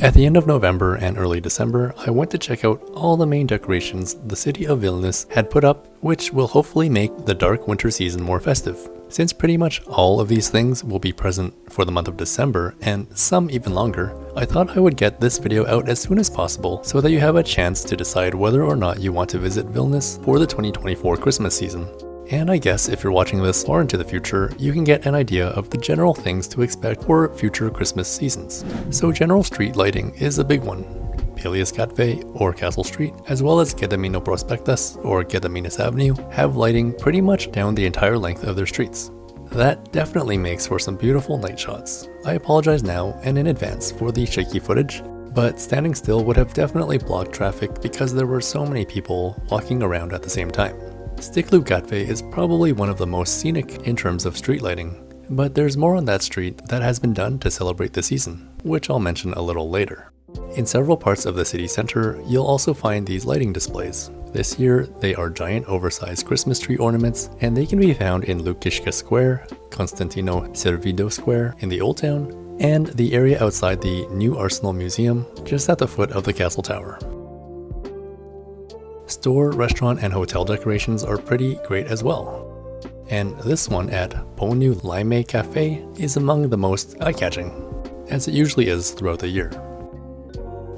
At the end of November and early December, I went to check out all the main decorations the city of Vilnius had put up, which will hopefully make the dark winter season more festive. Since pretty much all of these things will be present for the month of December, and some even longer, I thought I would get this video out as soon as possible so that you have a chance to decide whether or not you want to visit Vilnius for the 2024 Christmas season. And I guess if you're watching this far into the future, you can get an idea of the general things to expect for future Christmas seasons. So general street lighting is a big one. Pilies Gatve or Castle Street, as well as Gedimino Prospektas or Gediminas Avenue, have lighting pretty much down the entire length of their streets. That definitely makes for some beautiful night shots. I apologize now and in advance for the shaky footage, but standing still would have definitely blocked traffic because there were so many people walking around at the same time. Stiklu Gatve is probably one of the most scenic in terms of street lighting, but there's more on that street that has been done to celebrate the season, which I'll mention a little later. In several parts of the city center, you'll also find these lighting displays. This year, they are giant oversized Christmas tree ornaments, and they can be found in Lukiškė Square, Konstantino Servido Square in the Old Town, and the area outside the new Arsenal Museum, just at the foot of the castle tower. Store, restaurant, and hotel decorations are pretty great as well. And this one at Ponių Laimė Cafe is among the most eye-catching, as it usually is throughout the year.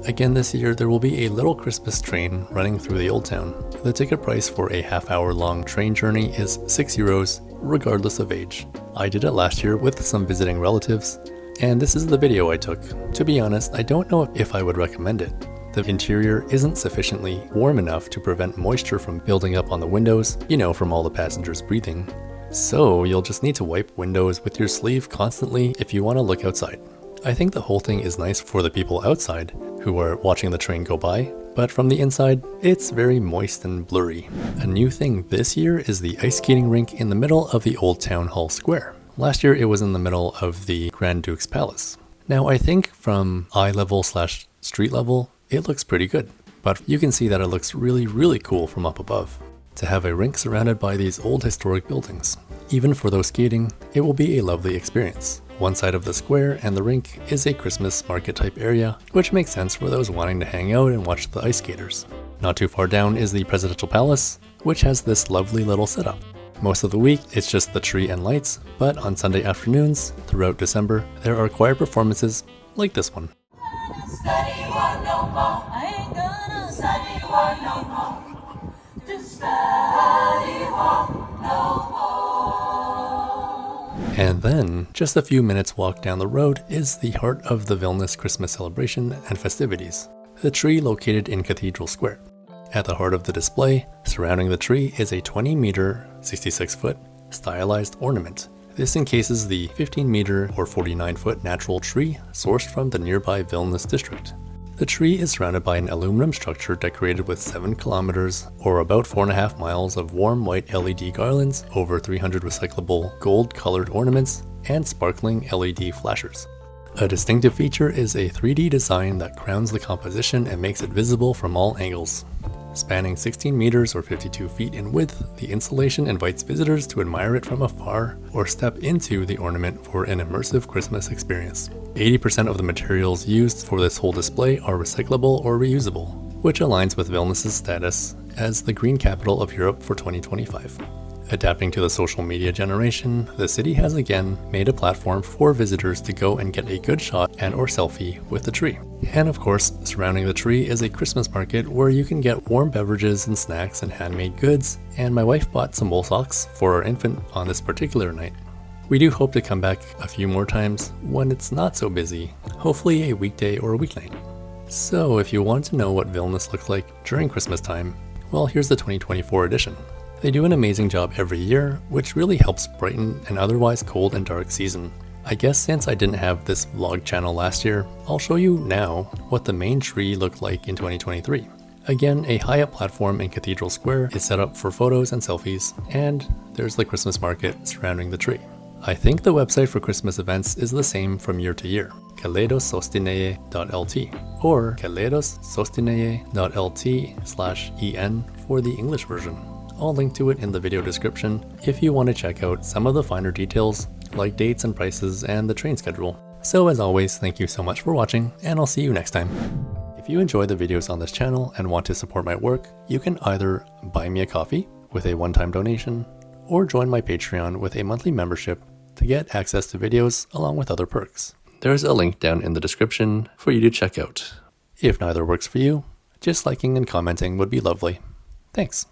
Again this year, there will be a little Christmas train running through the Old Town. The ticket price for a half-hour-long train journey is €6, regardless of age. I did it last year with some visiting relatives, and this is the video I took. To be honest, I don't know if I would recommend it. The interior isn't sufficiently warm enough to prevent moisture from building up on the windows, from all the passengers breathing. So you'll just need to wipe windows with your sleeve constantly if you want to look outside. I think the whole thing is nice for the people outside who are watching the train go by, but from the inside, it's very moist and blurry. A new thing this year is the ice skating rink in the middle of the Old Town Hall Square. Last year it was in the middle of the Grand Duke's Palace. Now I think from eye level / street level, it looks pretty good, but you can see that it looks really cool from up above. To have a rink surrounded by these old historic buildings. Even for those skating, it will be a lovely experience. One side of the square and the rink is a Christmas market type area, which makes sense for those wanting to hang out and watch the ice skaters. Not too far down is the Presidential Palace, which has this lovely little setup. Most of the week, it's just the tree and lights, but on Sunday afternoons, throughout December, there are choir performances like this one. And then, just a few minutes walk down the road is the heart of the Vilnius Christmas celebration and festivities, the tree located in Cathedral Square. At the heart of the display, surrounding the tree is a 20-meter, 66-foot stylized ornament. This encases the 15-meter or 49-foot natural tree sourced from the nearby Vilnius district. The tree is surrounded by an aluminum structure decorated with 7 kilometers or about 4.5 miles of warm white LED garlands, over 300 recyclable gold-colored ornaments, and sparkling LED flashers. A distinctive feature is a 3D design that crowns the composition and makes it visible from all angles. Spanning 16 meters or 52 feet in width, the installation invites visitors to admire it from afar or step into the ornament for an immersive Christmas experience. 80% of the materials used for this whole display are recyclable or reusable, which aligns with Vilnius' status as the green capital of Europe for 2025. Adapting to the social media generation, the city has again made a platform for visitors to go and get a good shot and/or selfie with the tree. And of course, surrounding the tree is a Christmas market where you can get warm beverages and snacks and handmade goods, and my wife bought some wool socks for our infant on this particular night. We do hope to come back a few more times when it's not so busy, hopefully a weekday or a weeknight. So if you want to know what Vilnius looks like during Christmas time, well, here's the 2024 edition. They do an amazing job every year, which really helps brighten an otherwise cold and dark season. I guess since I didn't have this vlog channel last year, I'll show you now what the main tree looked like in 2023. Again, a high-up platform in Cathedral Square is set up for photos and selfies, and there's the Christmas market surrounding the tree. I think the website for Christmas events is the same from year to year, Kalėdos or kalėdossostinėje.lt/en for the English version. I'll link to it in the video description if you want to check out some of the finer details like dates and prices and the train schedule. So as always, thank you so much for watching, and I'll see you next time. If you enjoy the videos on this channel and want to support my work, you can either buy me a coffee with a one-time donation, or join my Patreon with a monthly membership to get access to videos along with other perks. There's a link down in the description for you to check out. If neither works for you, just liking and commenting would be lovely. Thanks.